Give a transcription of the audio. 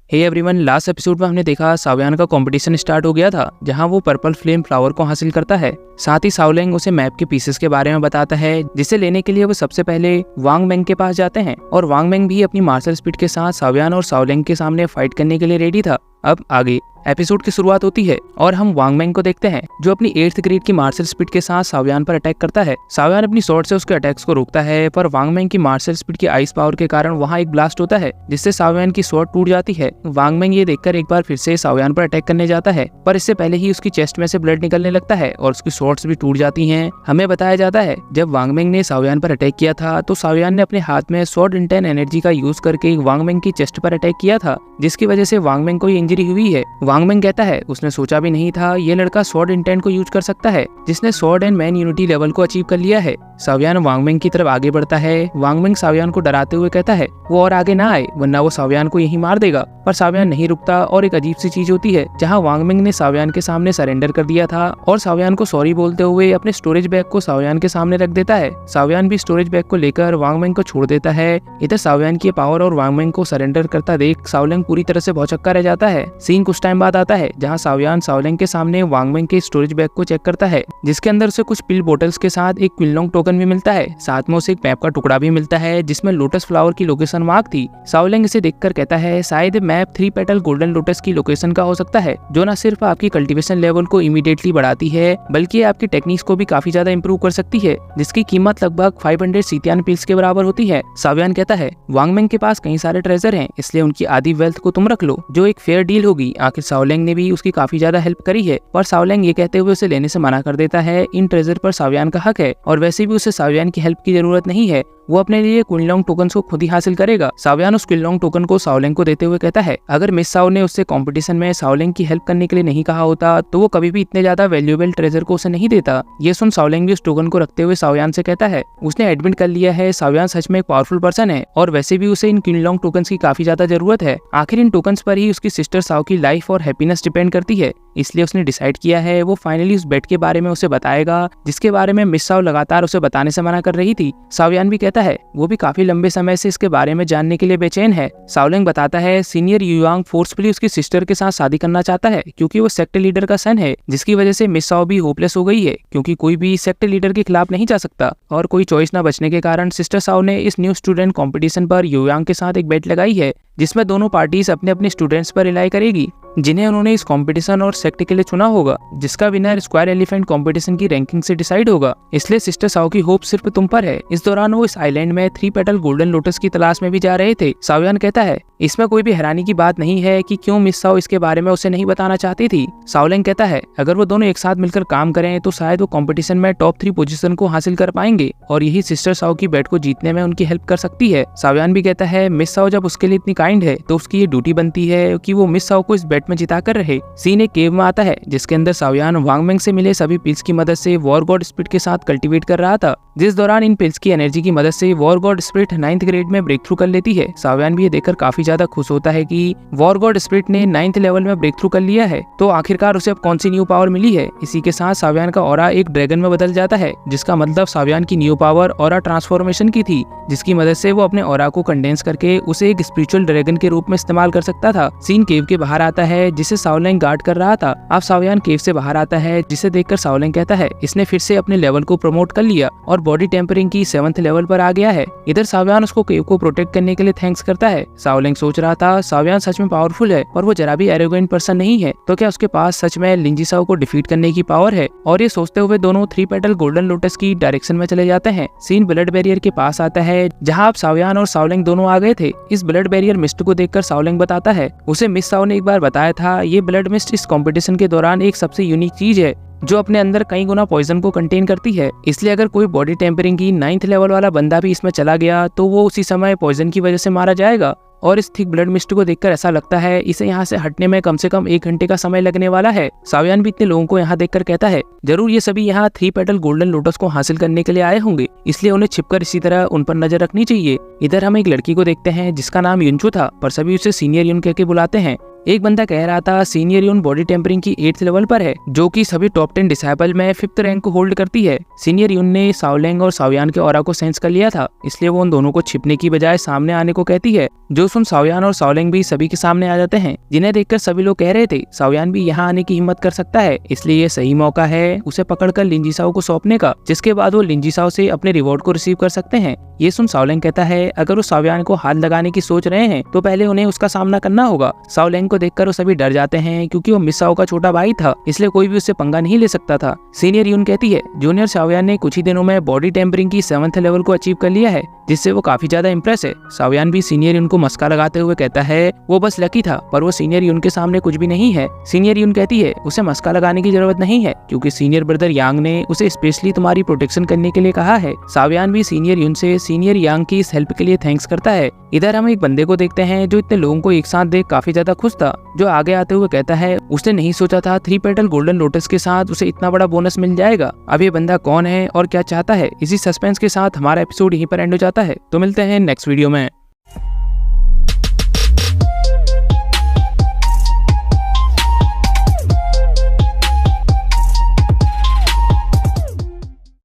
Hey everyone, last episode में हमने देखा सावयान का कंपटीशन स्टार्ट हो गया था जहां वो पर्पल फ्लेम फ्लावर को हासिल करता है। साथ ही सावलेंग उसे मैप के पीसेस के बारे में बताता है जिसे लेने के लिए वो सबसे पहले वांग मेंग के पास जाते हैं और वांग मेंग भी अपनी मार्शल स्पीड के साथ सावयान और सावलेंग के सामने फाइट करने के लिए रेडी था। अब आगे एपिसोड की शुरुआत होती है और हम वांग मेंग को देखते हैं जो अपनी 8th ग्रेड की मार्शल स्पीड के साथ सावयान पर अटैक करता है। सावयान अपनी स्वॉर्ड से उसके अटैक्स को रोकता है पर वांग मेंग की मार्शल स्पीड की आइस पावर के कारण वहां एक ब्लास्ट होता है जिससे सावयान की स्वॉर्ड टूट जाती है। वांग मेंग ये देखकर एक बार फिर से सावयान पर अटैक करने जाता है पर इससे पहले ही उसकी चेस्ट में से ब्लड निकलने लगता है और उसकी स्वॉर्ड्स भी टूट जाती हैं। हमें बताया जाता है जब वांग मेंग ने सावयान पर अटैक किया था तो सावयान ने अपने हाथ में स्वॉर्ड इंटेन एनर्जी का यूज करके वांग मेंग की चेस्ट पर अटैक किया था जिसकी वजह से वांग मेंग को इंजरी हुई है। वांग मेंग कहता है उसने सोचा भी नहीं था ये लड़का स्वॉर्ड इंटेंट को यूज कर सकता है जिसने sword and man unity level को अचीव कर लिया है। सावयान वांग मेंग की तरफ आगे बढ़ता है। वांग मेंग सावयान को डराते हुए कहता है वो और आगे ना आए वरना वो सावयान को यहीं मार देगा, पर सावयान नहीं रुकता और एक अजीब सी चीज होती है जहां वांग मेंग ने सावयान के सामने सरेंडर कर दिया था और सावयान को सॉरी बोलते हुए अपने स्टोरेज बैग को सावयान के सामने रख देता है। सावयान भी स्टोरेज बैग को लेकर वांग मेंग को छोड़ देता है। इधर सावयान की पावर और वांग मेंग को सरेंडर करता देख सावलेंग पूरी तरह से भौचक्का रह जाता है। सीन कुछ टाइम बाद आता है जहाँ सावयान सावलेंग के सामने वांग मेंग के स्टोरेज बैग को चेक करता है जिसके अंदर उसे कुछ पिल बोटल्स के साथ एक क्विनलोंग टोकन भी मिलता है। साथ में उसे एक मैप का टुकड़ा भी मिलता है जिसमें लोटस फ्लावर की लोकेशन मार्क थी। सावलेंग इसे देखकर कहता है शायद मैप 3 पेटल गोल्डन लोटस की लोकेशन का हो सकता है जो न सिर्फ आपकी कल्टीवेशन लेवल को इमीडिएटली बढ़ाती है बल्कि आपकी टेक्निक्स को भी काफी ज्यादा इंप्रूव कर सकती है जिसकी कीमत लगभग 500 सीतियान पिल्स के बराबर होती है। सावयान कहता है वांग मेंग के पास कई सारे ट्रेजर हैं इसलिए उनकी आधी वेल्थ को तुम रख लो जो एक फेयर डील होगी। आखिर सावलेंग ने भी उसकी काफी ज्यादा हेल्प करी है पर सावलेंग ये कहते हुए उसे लेने से मना कर देता है इन ट्रेजर पर सावयान का हक है और वैसे भी उसे सावयान की हेल्प की जरूरत नहीं है, वो अपने लिए क्विनलोंग टोकन को खुद ही हासिल करेगा। सावयान उस क्विनलोंग टोकन को सावलेंग को देते हुए कहता है अगर मिस साव ने उससे कंपटीशन में सावलेंग की हेल्प करने के लिए नहीं कहा होता तो वो कभी भी इतने ज्यादा वैल्यूएबल ट्रेजर को उसे नहीं देता। ये सुन सावलेंग भी उस टोकन को रखते हुए सावयान से कहता है उसने एडमिट कर लिया है सावयान सच में एक पावरफुल पर्सन है और वैसे भी उसे इन क्विनलोंग टोकन की काफी ज्यादा जरूरत है। आखिर इन टोकन पर ही उसकी सिस्टर साव की लाइफ और हैप्पीनेस डिपेंड करती है इसलिए उसने डिसाइड किया है वो फाइनली उस बेट के बारे में उसे बताएगा जिसके बारे में मिस साव लगातार उसे बताने से मना कर रही थी। सावयान भी कहता है वो भी काफी लंबे समय से इसके बारे में जानने के लिए बेचैन है। सावलेंग बताता है सीनियर युयांग फोर्सफुली उसकी सिस्टर के साथ शादी करना चाहता है क्योंकि वो सेक्टर लीडर का सन है जिसकी वजह से मिस साव भी होपलेस हो गई है क्योंकि कोई भी सेक्टर लीडर के खिलाफ नहीं जा सकता और कोई चॉइस न बचने के कारण सिस्टर साव ने इस न्यू स्टूडेंट कॉम्पिटिशन पर युयांग के साथ एक बेट लगाई है जिसमें दोनों पार्टीज अपने अपने स्टूडेंट्स पर रिलाई करेगी जिन्हें उन्होंने इस कंपटीशन और सेक्ट के लिए चुना होगा जिसका विनर स्क्वायर एलिफेंट कंपटीशन की रैंकिंग से डिसाइड होगा। इसलिए सिस्टर साव की होप सिर्फ तुम पर है। इस दौरान वो इस आइलैंड में 3 पेटल गोल्डन लोटस की तलाश में भी जा रहे थे। सावयान कहता है इसमें कोई भी हैरानी की बात नहीं है कि क्यों मिस साव इसके बारे में उसे नहीं बताना चाहती थी। सावलेंग कहता है अगर वो दोनों एक साथ मिलकर काम करें तो शायद वो कंपटीशन में टॉप 3 पोजीशन को हासिल कर पाएंगे और यही सिस्टर साव की बेट को जीतने में उनकी हेल्प कर सकती है। सावयान भी कहता है मिस साव जब उसके लिए इतनी काइंड है तो उसकी ये ड्यूटी बनती है कि वो मिस साव को इस बेट में जिता कर रहे। सीन एक केव में आता है जिसके अंदर सावयान वांग मेंग से मिले सभी पिल्स की मदद से वॉर गॉड स्पिरिट के साथ कल्टीवेट कर रहा था जिस दौरान इन पिल्स की एनर्जी की मदद से war God spirit 9th grade में ब्रेक थ्रू कर लेती है। सावयान भी ये देखकर काफी ज्यादा खुश होता है कि वॉर गॉड स्पिरिट ने 9th लेवल में ब्रेक थ्रू कर लिया है तो आखिरकार उसे अब कौन सी न्यू पावर मिली है। इसी के साथ सावयान का ऑरा एक ड्रैगन में बदल जाता है जिसका मतलब सावयान की न्यू पावर ऑरा ट्रांसफॉर्मेशन की थी जिसकी मदद से वो अपने ऑरा को कंडेंस करके उसे एक स्पिरिचुअल ड्रैगन के रूप में इस्तेमाल कर सकता था। सीन केव के बाहर आता है जिसे सावलेंग गार्ड कर रहा था। अब सावयान केव से बाहर आता है जिसे देखकर सावलेंग कहता है इसने फिर से अपने लेवल को प्रमोट कर लिया और बॉडी टेम्परिंग की 7th लेवल पर आ गया है। इधर सावयान उसको केव को प्रोटेक्ट करने के लिए थैंक्स करता है। सावलेंग सोच रहा था सावयान सच में पावरफुल है और वो जरा भी एरोगेंट पर्सन नहीं है तो क्या उसके पास सच में लिंजी साव को डिफीट करने की पावर है। और ये सोचते हुए दोनों 3 पेटल गोल्डन लोटस की डायरेक्शन में चले जाते हैं। सीन ब्लड बैरियर के पास आता है जहाँ अब सावयान और सावलेंग दोनों आ गए थे। इस ब्लड बैरियर मिस्ट को देखकर सावलेंग बताता है उसे मिस साव ने एक बार बताया था ये ब्लड मिस्ट इस कंपटीशन के दौरान एक सबसे यूनिक चीज है जो अपने अंदर कई गुना पॉइजन को कंटेन करती है। इसलिए अगर कोई बॉडी टेम्परिंग की 9th लेवल वाला बंदा भी इसमें चला गया तो वो उसी समय पॉइजन की वजह से मारा जाएगा। और इस थिक ब्लड मिस्ट को देखकर ऐसा लगता है इसे यहाँ से हटने में कम से कम 1 घंटे का समय लगने वाला है। सावयान भी इतने लोगों को यहाँ देखकर कहता है जरूर ये सभी यहाँ 3 पेटल गोल्डन लोटस को हासिल करने के लिए आए होंगे इसलिए उन्हें छिपकर इसी तरह उन पर नजर रखनी चाहिए। इधर हम एक लड़की को देखते हैं जिसका नाम युनचू था पर सभी उसे सीनियर युन कह के बुलाते हैं। एक बंदा कह रहा था सीनियर यून बॉडी टेम्परिंग की 8th लेवल पर है, जो कि सभी टॉप 10 डिसाइपल में 5th रैंक को होल्ड करती है। सीनियर यून ने साओलिंग और साओयान के ऑरा को सेंस कर लिया था, इसलिए वो उन दोनों को छिपने की बजाय सामने आने को कहती है। जो सुन साओयान और साओलिंग भी सभी के सामने आ जाते हैं, जिन्हें देखकर सभी लोग कह रहे थे साओयान भी यहाँ आने की हिम्मत कर सकता है, इसलिए ये सही मौका है उसे पकड़कर लिंजीसाओ को सौंपने का, जिसके बाद वो लिंजीसाओ से अपने रिवॉर्ड को रिसीव कर सकते हैं। ये सुन साओलिंग कहता है अगर वो साओयान को हाथ लगाने की सोच रहे हैं तो पहले उन्हें उसका सामना करना होगा। साओलिंग को देखकर वो सभी डर जाते हैं, क्योंकि वो मिस साओ का छोटा भाई था, इसलिए कोई भी उससे पंगा नहीं ले सकता था। सीनियर यून कहती है जूनियर साओयान ने कुछ ही दिनों में बॉडी टेम्परिंग की 7th लेवल को अचीव कर लिया है, जिससे वो काफी ज्यादा इंप्रेस है। साओयान भी सीनियर यून को मस्का लगाते हुए कहता है वो बस लकी था, पर वो सीनियर यून के सामने कुछ भी नहीं है। सीनियर यून कहती है उसे मस्का लगाने की जरूरत नहीं है, क्योंकि सीनियर ब्रदर यांग ने उसे स्पेशली तुम्हारी प्रोटेक्शन करने के लिए कहा है। साओयान भी सीनियर यून से सीनियर यांग की इस हेल्प के लिए थैंक्स करता है। इधर हम एक बंदे को देखते हैं जो इतने लोगों को एक साथ देख काफी ज्यादा खुश था, जो आगे आते हुए कहता है उसने नहीं सोचा था 3 पेटल गोल्डन लोटस के साथ उसे इतना बड़ा बोनस मिल जाएगा। अब ये बंदा कौन है और क्या चाहता है, इसी सस्पेंस के साथ हमारा एपिसोड यहीं पर एंड हो जाता है। तो मिलते हैं नेक्स्ट वीडियो में।